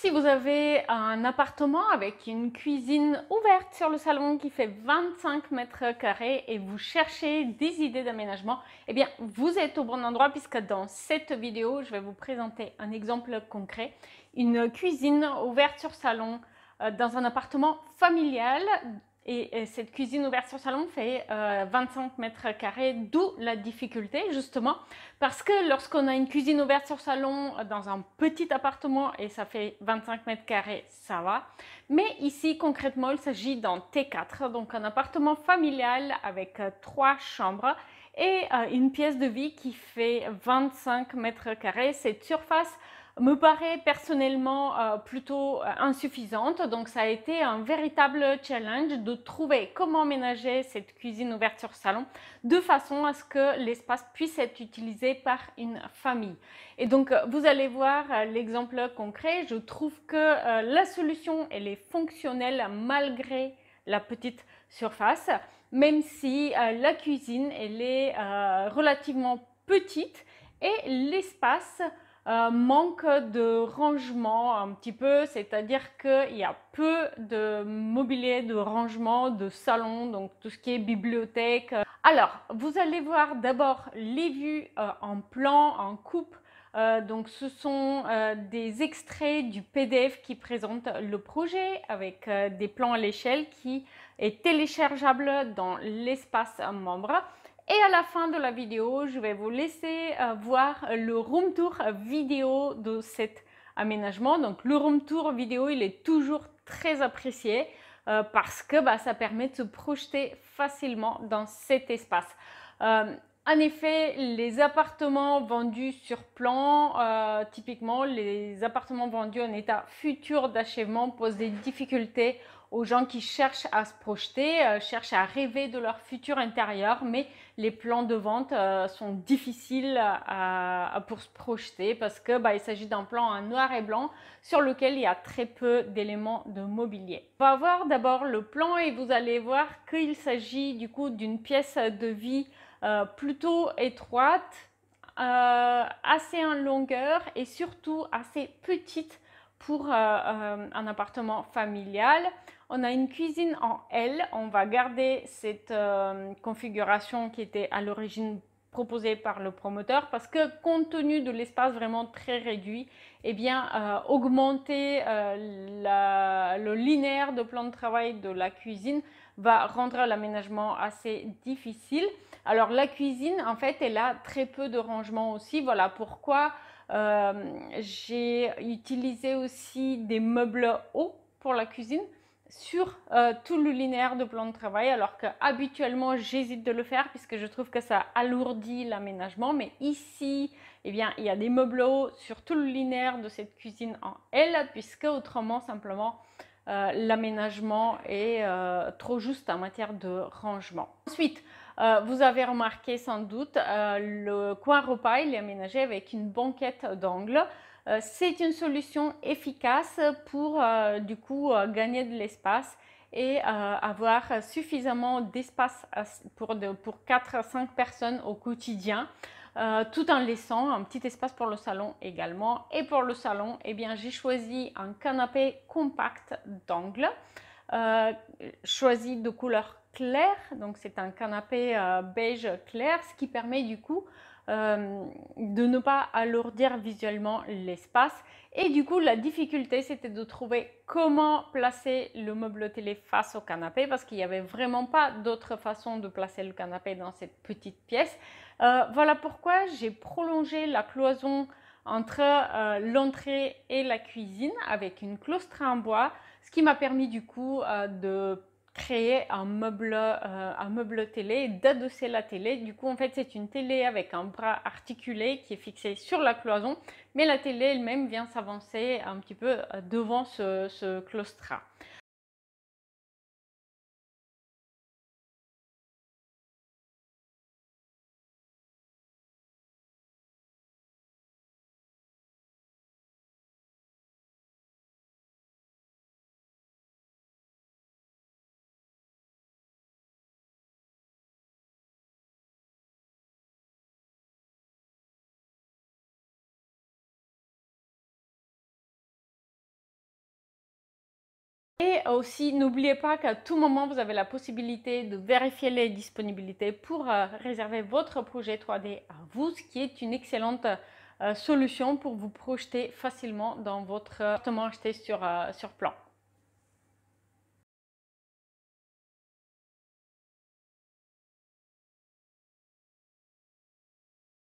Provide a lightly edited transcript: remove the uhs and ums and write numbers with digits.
Si vous avez un appartement avec une cuisine ouverte sur le salon qui fait 25 mètres carrés et vous cherchez des idées d'aménagement, eh bien, vous êtes au bon endroit puisque dans cette vidéo, je vais vous présenter un exemple concret. Une cuisine ouverte sur salon dans un appartement familial. Et cette cuisine ouverte sur salon fait 25 mètres carrés, d'où la difficulté justement, parce que lorsqu'on a une cuisine ouverte sur salon dans un petit appartement et ça fait 25 mètres carrés, ça va. Mais ici concrètement, il s'agit d'un T4, donc un appartement familial avec 3 chambres et une pièce de vie qui fait 25 mètres carrés. Cette surface me paraît personnellement plutôt insuffisante, donc ça a été un véritable challenge de trouver comment ménager cette cuisine ouverte sur salon de façon à ce que l'espace puisse être utilisé par une famille. Et donc vous allez voir l'exemple concret. Je trouve que la solution elle est fonctionnelle malgré la petite surface, même si la cuisine elle est relativement petite et l'espace manque de rangement un petit peu, c'est-à-dire qu'il y a peu de mobilier, de rangement, de salon, donc tout ce qui est bibliothèque. Alors, vous allez voir d'abord les vues en plan, en coupe. Donc ce sont des extraits du PDF qui présente le projet avec des plans à l'échelle qui est téléchargeable dans l'espace membre. Et à la fin de la vidéo, je vais vous laisser voir le room tour vidéo de cet aménagement. Donc le room tour vidéo, il est toujours très apprécié parce que ça permet de se projeter facilement dans cet espace. En effet, les appartements vendus sur plan, typiquement les appartements vendus en état futur d'achèvement posent des difficultés aux gens qui cherchent à se projeter, cherchent à rêver de leur futur intérieur, mais les plans de vente sont difficiles pour se projeter parce que il s'agit d'un plan en noir et blanc sur lequel il y a très peu d'éléments de mobilier. On va voir d'abord le plan et vous allez voir qu'il s'agit du coup d'une pièce de vie plutôt étroite, assez en longueur et surtout assez petite pour un appartement familial. On a une cuisine en L, on va garder cette configuration qui était à l'origine proposée par le promoteur parce que compte tenu de l'espace vraiment très réduit, eh bien augmenter le linéaire de plan de travail de la cuisine va rendre l'aménagement assez difficile. Alors la cuisine en fait elle a très peu de rangement aussi, voilà pourquoi j'ai utilisé aussi des meubles hauts pour la cuisine sur tout le linéaire de plan de travail, alors que habituellement j'hésite de le faire puisque je trouve que ça alourdit l'aménagement, mais ici eh bien, il y a des meubles hauts sur tout le linéaire de cette cuisine en L, puisque autrement simplement l'aménagement est trop juste en matière de rangement. Ensuite, vous avez remarqué sans doute le coin repas, il est aménagé avec une banquette d'angle. C'est une solution efficace pour du coup gagner de l'espace et avoir suffisamment d'espace pour 4 à 5 personnes au quotidien. Tout en laissant un petit espace pour le salon également. Et pour le salon, eh bien, j'ai choisi un canapé compact d'angle, choisi de couleur claire. Donc c'est un canapé beige clair, ce qui permet du coup de ne pas alourdir visuellement l'espace. Et du coup, la difficulté, c'était de trouver comment placer le meuble télé face au canapé parce qu'il n'y avait vraiment pas d'autre façon de placer le canapé dans cette petite pièce. Voilà pourquoi j'ai prolongé la cloison entre l'entrée et la cuisine avec une claustre en bois, ce qui m'a permis du coup de créer un meuble télé et d'adosser la télé. Du coup, en fait, c'est une télé avec un bras articulé qui est fixé sur la cloison, mais la télé elle-même vient s'avancer un petit peu devant ce claustrat. Et aussi, n'oubliez pas qu'à tout moment, vous avez la possibilité de vérifier les disponibilités pour réserver votre projet 3D à vous, ce qui est une excellente solution pour vous projeter facilement dans votre appartement acheté sur plan.